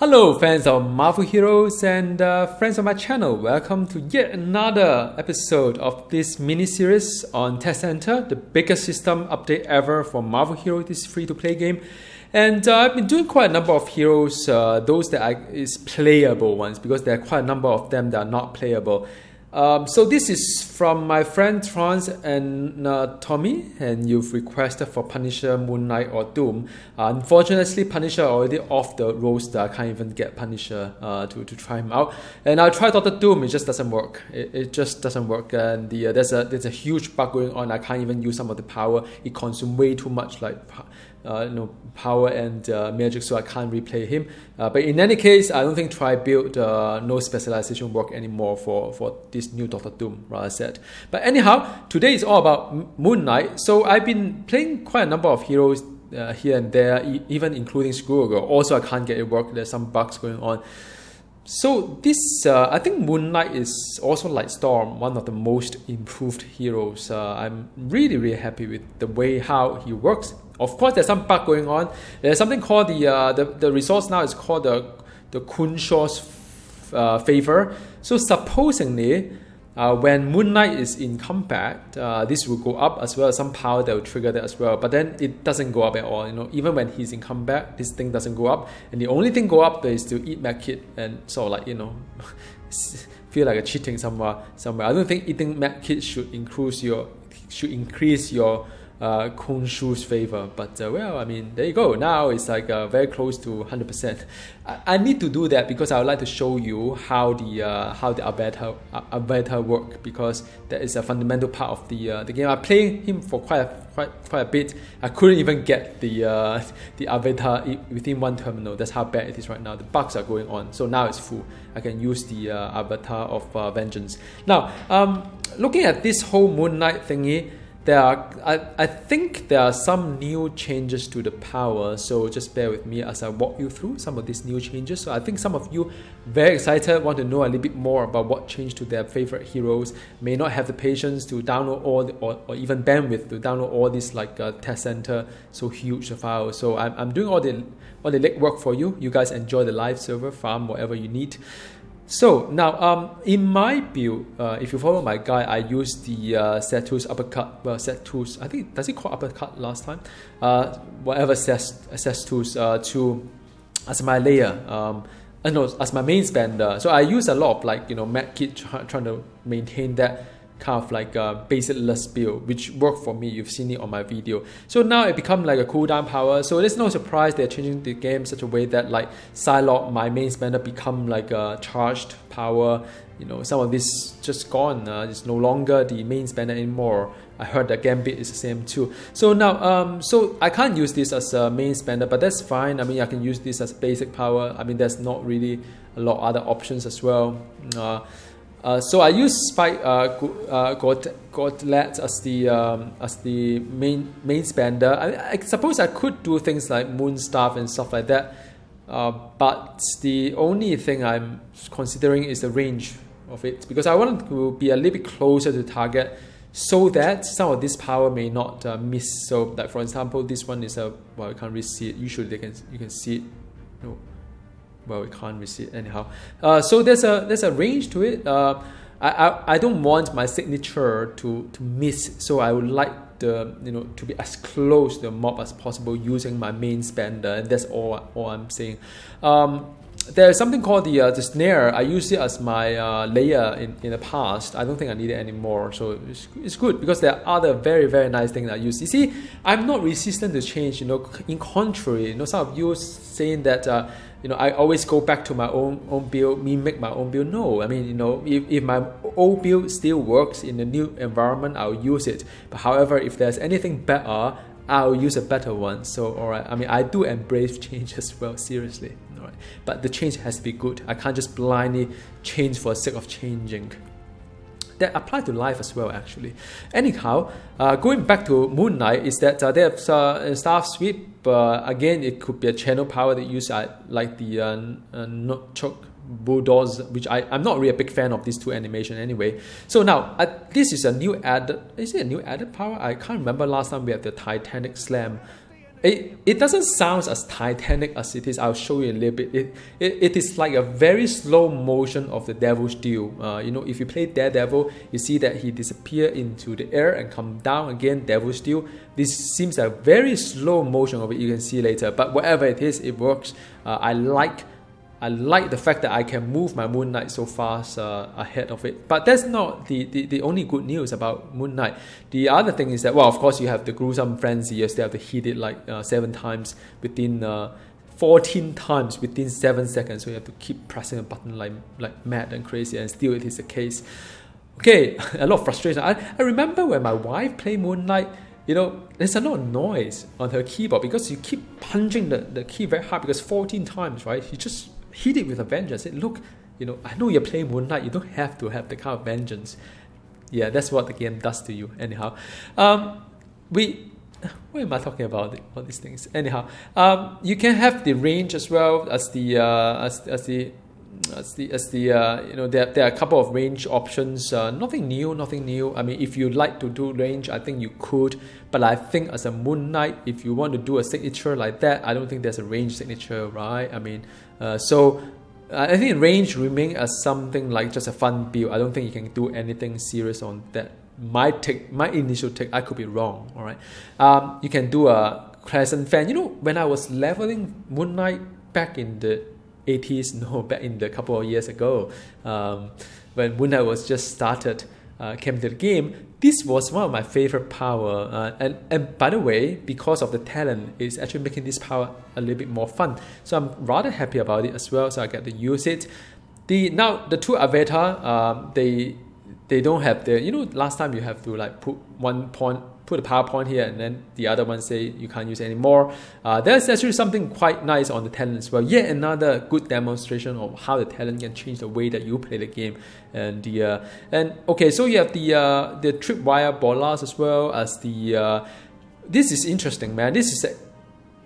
Hello fans of Marvel Heroes and friends of my channel. Welcome to yet another episode of this mini-series on Test Center, the biggest system update ever for Marvel Heroes, this free-to-play game. And I've been doing quite a number of heroes, those that is playable ones, because there are quite a number of them that are not playable. So this is from my friend Trans and Tommy, and you've requested for Punisher, Moon Knight or Doom. Unfortunately, Punisher already off the roster. I can't even get Punisher to try him out. And I tried Dr. Doom, it just doesn't work. It just doesn't work. And there's a huge bug going on. I can't even use some of the power. It consumes way too much power and magic, so I can't replay him. But in any case, I don't think try build no specialization work anymore for this new Dr. Doom, rather said. But anyhow, today is all about Moon Knight. So I've been playing quite a number of heroes here and there, even including Squirrel Girl. Also, I can't get it work. There's some bugs going on. So this, I think Moon Knight is also like Storm, one of the most improved heroes. I'm really happy with the way how he works. Of course, there's some bug going on. There's something called the resource now is called the Kunshaw's favor. So supposedly, when Moon Knight is in combat, this will go up as well as some power that will trigger that as well. But then it doesn't go up at all. Even when he's in combat, this thing doesn't go up. And the only thing go up is to eat medkit and sort of like feel like a cheating somewhere. I don't think eating medkit should increase your Kunshu's favor, but well, I mean, there you go. Now it's like very close to 100%. I need to do that because I would like to show you how the avatar work, because that is a fundamental part of the game. I played him for quite a bit. I couldn't even get the avatar within one terminal. That's how bad it is right now. The bugs are going on. So now it's full. I can use the avatar of vengeance. Now, looking at this whole Moon Knight thingy, I think there are some new changes to the power, so just bear with me as I walk you through some of these new changes. So I think some of you very excited, want to know a little bit more about what changed to their favorite heroes, may not have the patience to download or even bandwidth to download all these like test center, so huge files. So I'm doing all the legwork for you. You guys enjoy the live server, farm whatever you need. So now, in my build, if you follow my guide, I use the set tools uppercut. Well, set tools. I think does it call uppercut last time? Whatever set tools as my layer. As my main spender. So I use a lot of medkit trying to maintain that kind of like basic-less build, which worked for me. You've seen it on my video. So now it becomes like a cooldown power. So there's no surprise they're changing the game in such a way that like Psylocke, my main spender, become like a charged power. Some of this just gone. It's no longer the main spender anymore. I heard that Gambit is the same too. So now, so I can't use this as a main spender, but that's fine. I mean, I can use this as basic power. I mean, there's not really a lot of other options as well. So I use Spike Gauntlet as the main spender. I suppose I could do things like Moonstaff and stuff like that, but the only thing I'm considering is the range of it, because I want to be a little bit closer to the target, so that some of this power may not miss. So, like for example, this one is you can't really see it. Usually you can see it. No. Well, we can't really see it anyhow. So there's a range to it. I don't want my signature to miss, so I would like to be as close to the mob as possible using my main spender, and that's all I'm saying. There's something called the snare. I used it as my layer in the past. I don't think I need it anymore, so it's good because there are other very nice things I use. You see, I'm not resistant to change. In contrary, some of you saying that I always go back to my own build, make my own build. No, I mean if my old build still works in the new environment, I'll use it. But however, if there's anything better, I'll use a better one. So alright, I mean I do embrace change as well, seriously. Alright, but the change has to be good. I can't just blindly change for the sake of changing. That apply to life as well, actually. Anyhow, going back to Moon Knight, is that they have Staff Sweep. Again, it could be a channel power that use like the Nunchuk Bulldogs, which I'm not really a big fan of these two animation anyway. So now, this is a new added. Is it a new added power? I can't remember last time we had the Titanic Slam. it doesn't sound as titanic as it is. I'll show you a little bit. It is like a very slow motion of the Devil's Deal. If you play Daredevil, you see that he disappear into the air and come down again, Devil's Deal. This seems a very slow motion of it, you can see later. But whatever it is, it works. I like the fact that I can move my Moon Knight so fast ahead of it. But that's not the only good news about Moon Knight. The other thing is that, well, of course, you have the gruesome frenzy. You still have to hit it like 7 times within 14 times within 7 seconds. So you have to keep pressing a button like mad and crazy, and still it is the case. Okay, a lot of frustration. I remember when my wife played Moon Knight, there's a lot of noise on her keyboard because you keep punching the key very hard, because 14 times, right? You just hit it with a vengeance. Say, look, I know you're playing Moon Knight. You don't have to have the kind of vengeance. Yeah, that's what the game does to you. Anyhow, what am I talking about? All these things. Anyhow, you can have the range as well as there are a couple of range options. Nothing new. I mean, if you like to do range, I think you could. But I think as a Moon Knight, if you want to do a signature like that, I don't think there's a range signature, right? I mean, so I think range remain as something like just a fun build. I don't think you can do anything serious on that. My initial take, I could be wrong. All right, you can do a Crescent Fan. When I was leveling Moon Knight back in the 80s, back in the couple of years ago, when Moon Knight was just started, came to the game, this was one of my favorite power, and by the way, because of the talent, it's actually making this power a little bit more fun. So I'm rather happy about it as well. So I get to use it. Now the two avatar, they don't have the last time you have to like put a power point here, and then the other one say you can't use anymore. There's actually something quite nice on the talent as well. Yet another good demonstration of how the talent can change the way that you play the game. And okay, so you have the tripwire bolas as well as this is interesting, man. This is an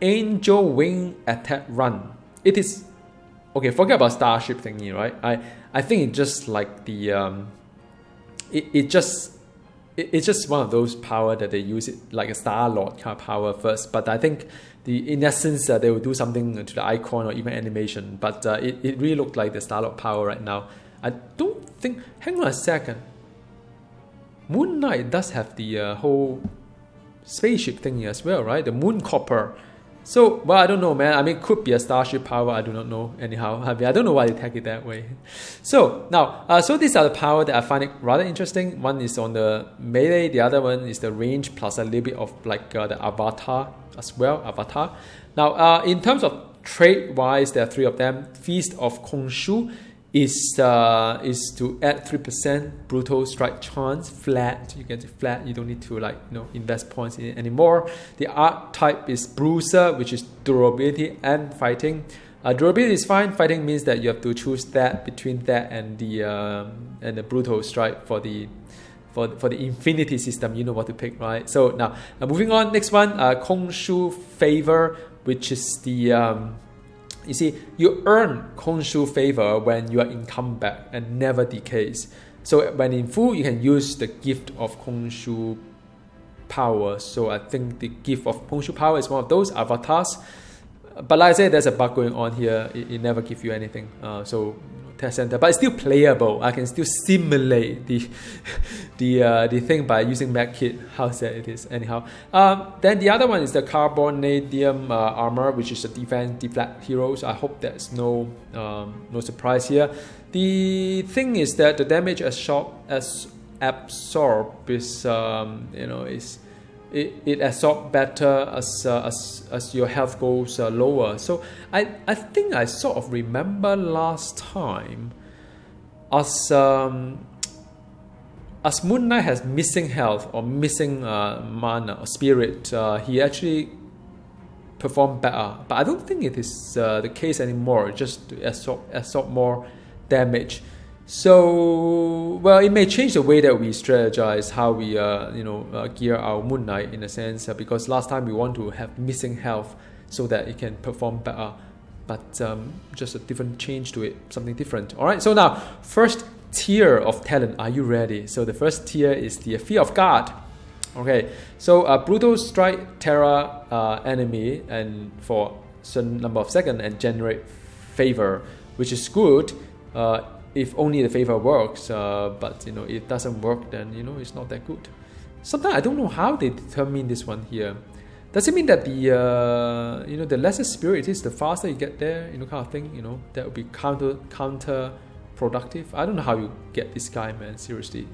angel wing attack run. It is okay. Forget about starship thingy, right? I think it's just like it's just one of those power that they use it like a Star-Lord kind of power first. But I think in essence they will do something to the icon or even animation. But it really looked like the Star-Lord power right now. I don't think. Hang on a second. Moon Knight does have the whole spaceship thingy as well, right? The Moon Copper. So, well, I don't know, man. I mean, it could be a starship power. I do not know. Anyhow, I don't know why they tag it that way. So now, so these are the power that I find it rather interesting. One is on the melee. The other one is the range plus a little bit of like the avatar as well. Avatar. Now, in terms of trade-wise, there are 3 of them. Feast of Khonshu is to add 3% brutal strike chance flat. You get it flat. You don't need to invest points in it anymore. The archetype is Bruiser, which is durability and fighting. Durability is fine. Fighting means that you have to choose that between that and the brutal strike for the infinity system. You know what to pick, right? So now moving on. Next one, Khonshu Favor, which is the you see, you earn Khonshu Favor when you are in combat and never decays. So when in full, you can use the gift of Khonshu power. So I think the gift of Khonshu power is one of those avatars. But like I said, there's a bug going on here. It never gives you anything. So test center, but it's still playable. I can still simulate the thing by using MedKit. How sad it is. Anyhow, then the other one is the Carbonadium armor, which is a deflect heroes. I hope there's no surprise here. The thing is that the damage absorb is it absorbs better as your health goes lower. So I think I sort of remember last time as Moon Knight has missing health or missing mana or spirit, he actually performed better. But I don't think it is the case anymore. Just to absorb more damage. So, well, it may change the way that we strategize, how we gear our Moon Knight in a sense, because last time we want to have missing health so that it can perform better, but just a different change to it, something different. All right, so now first tier of talent, are you ready? So the first tier is the Fear of God. Okay, so brutal strike terror enemy and for certain number of seconds and generate favor, which is good if only the favor works. But it doesn't work, then it's not that good. Sometimes I don't know how they determine this one here. Does it mean that the the lesser spirit it is, the faster you get there, kind of thing? That would be counterproductive. I don't know how you get this guy, man. Seriously.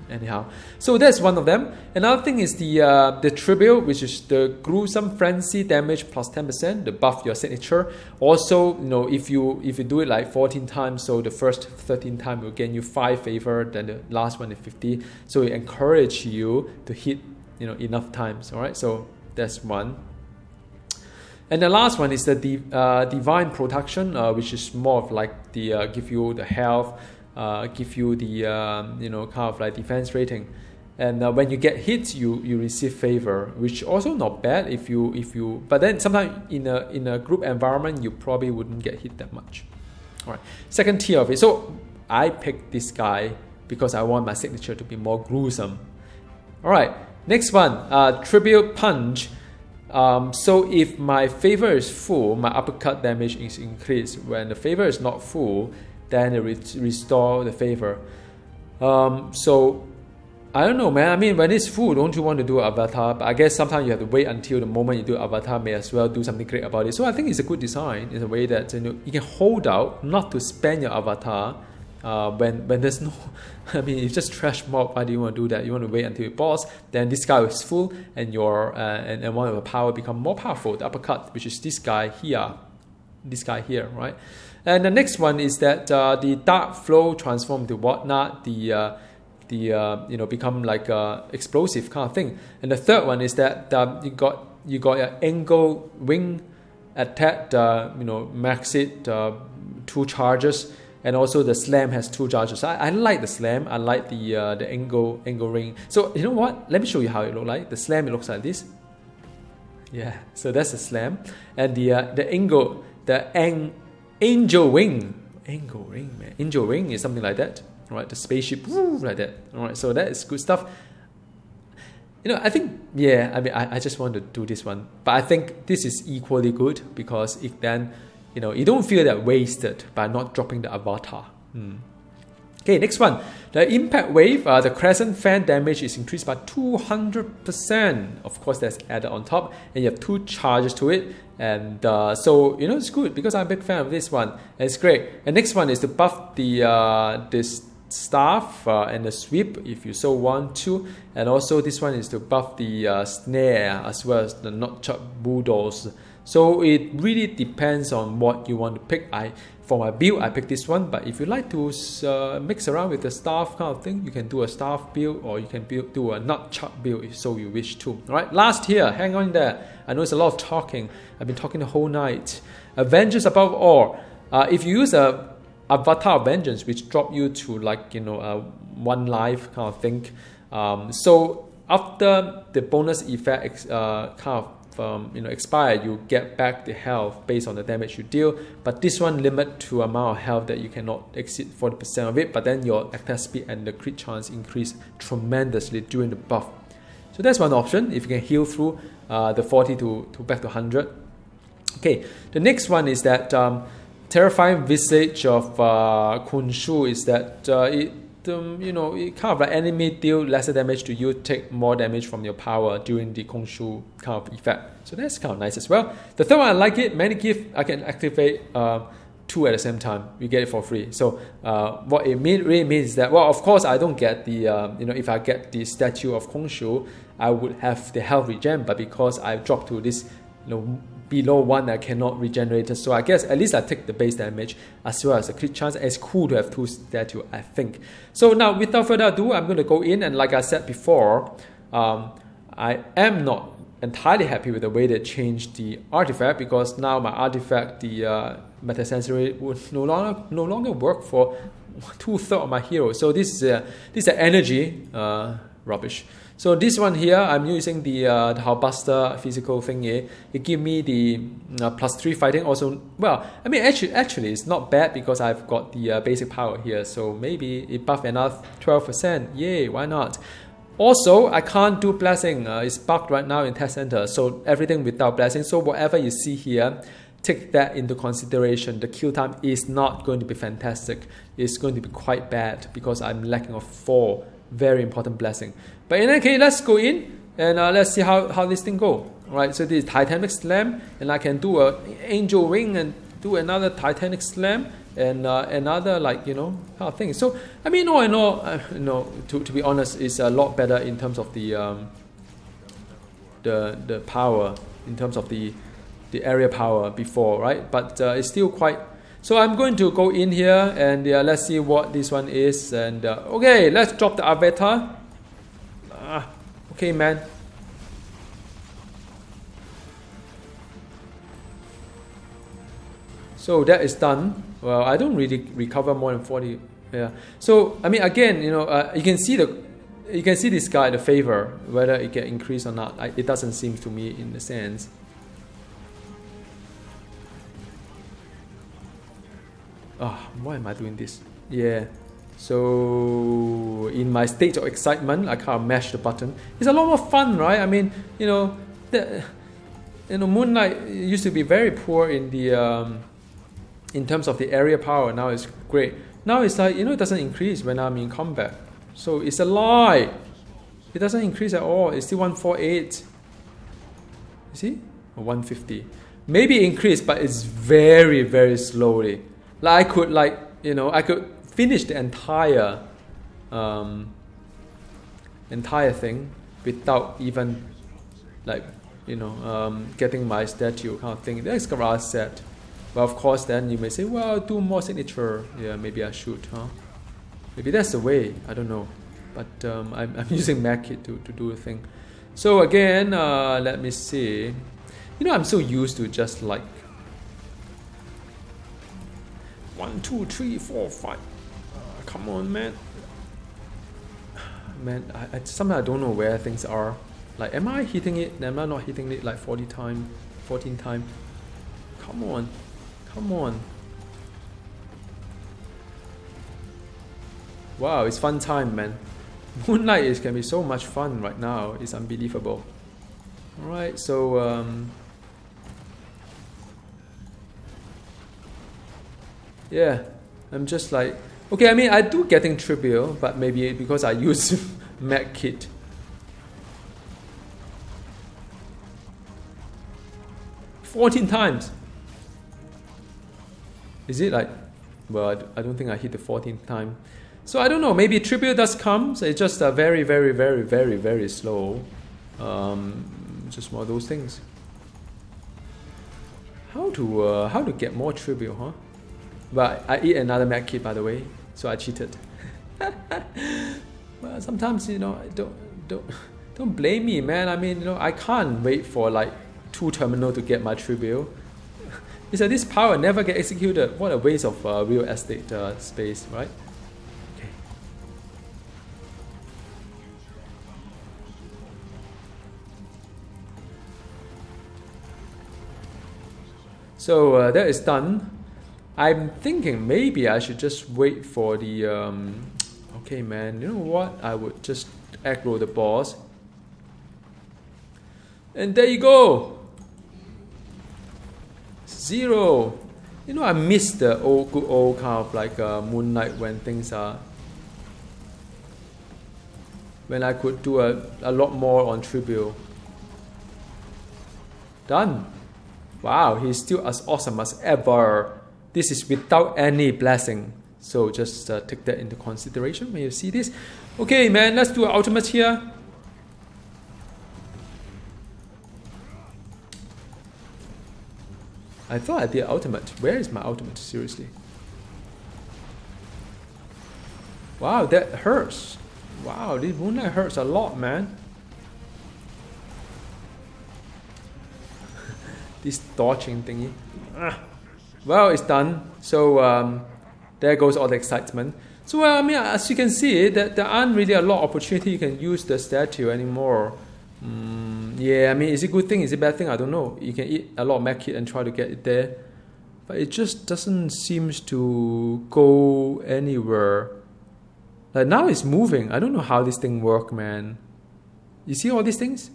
Anyhow, so that's one of them. Another thing is the tribute, which is the gruesome frenzy damage plus 10%, the buff your signature. Also, if you do it like 14 times, so the first 13 times will gain you 5 favor, then the last one is 50. So it encourage you to hit enough times. All right, so that's one. And the last one is the divine protection, which is more of like the give you the health. Give you the kind of like defense rating, and when you get hit, you receive favor, which also not bad if you. But then sometimes in a group environment, you probably wouldn't get hit that much. All right, second tier of it. So I picked this guy because I want my signature to be more gruesome. All right, next one, tribute punch. So if my favor is full, my uppercut damage is increased. When the favor is not full, then it restore the favor. So I don't know, man. I mean, when it's full, don't you want to do avatar? But I guess sometimes you have to wait until the moment you do avatar. May as well do something great about it. So I think it's a good design in a way that you can hold out not to spend your avatar when there's no. I mean, it's just trash mob. Why do you want to do that? You want to wait until your boss. Then this guy is full, and your and one of the power become more powerful. The uppercut, which is this guy here, right? And the next one is that the dark flow transform to whatnot, become like explosive kind of thing. And the third one is that you got an angle wing attack, max it 2 charges, and also the slam has 2 charges. I like the slam. I like the angle ring. So you know what? Let me show you how it looks like. The slam, it looks like this. Yeah. So that's the slam, and the angle, Angel wing, man. Angel wing is something like that. All right, the spaceship, like that. All right, so that is good stuff. I think, yeah. I mean, I just want to do this one, but I think this is equally good because it then, you don't feel that wasted by not dropping the avatar. Okay, next one. The impact wave, the crescent fan damage is increased by 200%. Of course, that's added on top, and you have 2 charges to it. And so it's good because I'm a big fan of this one. And it's great. And next one is to buff this staff and the sweep if you so want to. And also this one is to buff the snare as well as the notch bulldoze. So it really depends on what you want to pick. For my build, I picked this one, but if you like to mix around with the staff kind of thing, you can do a staff build or you can do a nutchuck build if so you wish to. All right, last here, hang on there. I know it's a lot of talking. I've been talking the whole night. Vengeance above all. If you use a avatar vengeance, which drop you to like 1 life kind of thing. So after the bonus effect expire, you get back the health based on the damage you deal, but this one limit to amount of health that you cannot exceed 40% of it, but then your attack speed and the crit chance increase tremendously during the buff. So that's one option if you can heal through the 40 to back to 100. Okay, the next one is that terrifying visage of Kunshu is that it kind of like enemy deal lesser damage to you, take more damage from your power during the Kongshu kind of effect. So that's kind of nice as well. The third one, I like it. Many gift, I can activate 2 at the same time. You get it for free. So what it really means is that, well, of course, I don't get the, if I get the statue of Kongshu, I would have the health regen, but because I dropped to this, below 1, I cannot regenerate it. So I guess at least I take the base damage as well as the crit chance. It's cool to have 2 statues, I think. So now, without further ado, I'm going to go in, and like I said before, I am not entirely happy with the way they changed the artifact, because now my artifact, the metasensory, would no longer work for 2/3 of my heroes. So this is energy rubbish. So this one here, I'm using the Hellbuster physical thingy. It gives me the +3 fighting. Also, well, I mean, actually, it's not bad because I've got the basic power here. So maybe it buff another 12%. Yay, why not? Also, I can't do blessing. It's bugged right now in test center. So everything without blessing. So whatever you see here, take that into consideration. The kill time is not going to be fantastic. It's going to be quite bad because I'm lacking of 4 very important blessing. But in any case, let's go in and let's see how this thing go. All right, so this is Titanic Slam, and I can do a Angel Wing and do another Titanic Slam and another, like, you know, kind of thing. So I mean, all in all, to be honest, it's a lot better in terms of the power, in terms of the area power before, right? But it's still quite. So I'm going to go in here and let's see what this one is. And okay, let's drop the avatar. Okay, man. So that is done. Well, I don't really recover more than 40. Yeah. So I mean, again, you know, you can see this guy, the favor, whether it get increased or not. It doesn't seem to me in the sense. Why am I doing this? Yeah. So in my state of excitement, I can't mash the button. It's a lot more fun, right? I mean, you know, Moonlight used to be very poor in the in terms of the area power. Now it's great. Now it's like, you know, it doesn't increase when I'm in combat. So it's a lie. It doesn't increase at all. It's still 148. You see? Or 150. Maybe increase, but it's very, very slowly. Like I could, like, you know, I could finish the entire thing without even, like, you know, getting my statue kind of thing. That's garage set. Well, of course, then you may say, well, do more signature. Yeah, maybe I should, huh? Maybe that's the way. I don't know. But I'm using MacKit to do a thing. So again, let me see. You know, I'm so used to just like 1, 2, 3, 4, 5. Come on, man. Man, I sometimes I don't know where things are. Like, am I hitting it? Am I not hitting it like 40 times, 14 times? Come on. Come on. Wow, it's fun time, man. Moonlight can be so much fun right now. It's unbelievable. Alright, so yeah, I'm just like, okay, I mean, I do getting trivial, but maybe because I use MacKit. "14 times. Is it like, well, I don't think I hit the 14th time. So I don't know, maybe tribute does come, so it's just very, very, very, very, very slow. Just one of those things. How to get more tribute, huh? But I eat another MacKit, by the way, so I cheated. Well, sometimes, you know, don't blame me, man. I mean, you know, I can't wait for like 2 terminals to get my tribute. It's like this power never get executed. What a waste of real estate space, right? Okay. So that is done. I'm thinking maybe I should just wait for the. Okay, man. You know what? I would just aggro the boss. And there you go. 0. You know, I miss the good old kind of like Moonlight when things are. When I could do a lot more on tribute. Done. Wow, he's still as awesome as ever. This is without any blessing. So just take that into consideration when you see this. Okay, man, let's do an ultimate here. I thought I did ultimate. Where is my ultimate? Seriously. Wow, that hurts. Wow, this Moonlight hurts a lot, man. This dodging thingy. Well, it's done. So there goes all the excitement. So I mean, as you can see, that there aren't really a lot of opportunity you can use the statue anymore. Yeah, I mean, is it a good thing? Is it a bad thing? I don't know. You can eat a lot of MacKit and try to get it there, but it just doesn't seem to go anywhere. Like now it's moving. I don't know how this thing work, man. You see all these things?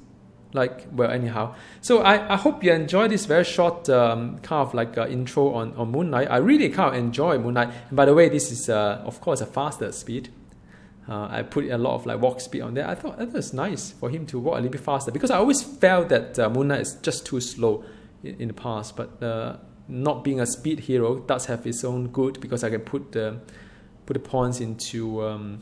Like, well, anyhow. So I hope you enjoy this very short kind of like intro on Moonlight. I really kind of enjoy Moonlight. And by the way, this is of course a faster speed. I put a lot of like walk speed on there. I thought that was nice for him to walk a little bit faster, because I always felt that Moonlight is just too slow in the past. But not being a speed hero does have its own good, because I can put the points into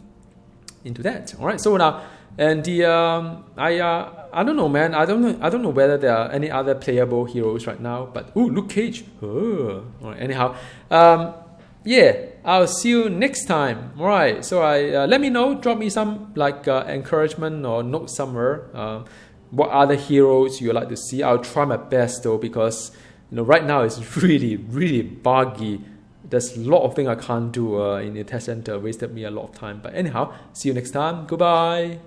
that. All right. So now, and the I don't know, man. I don't know whether there are any other playable heroes right now. But Luke Cage. Oh. All right. Anyhow, yeah. I'll see you next time. All right. So let me know. Drop me some like encouragement or note somewhere. What other heroes you like to see? I'll try my best though, because right now it's really, really buggy. There's a lot of things I can't do in the test center. Wasted me a lot of time. But anyhow, see you next time. Goodbye.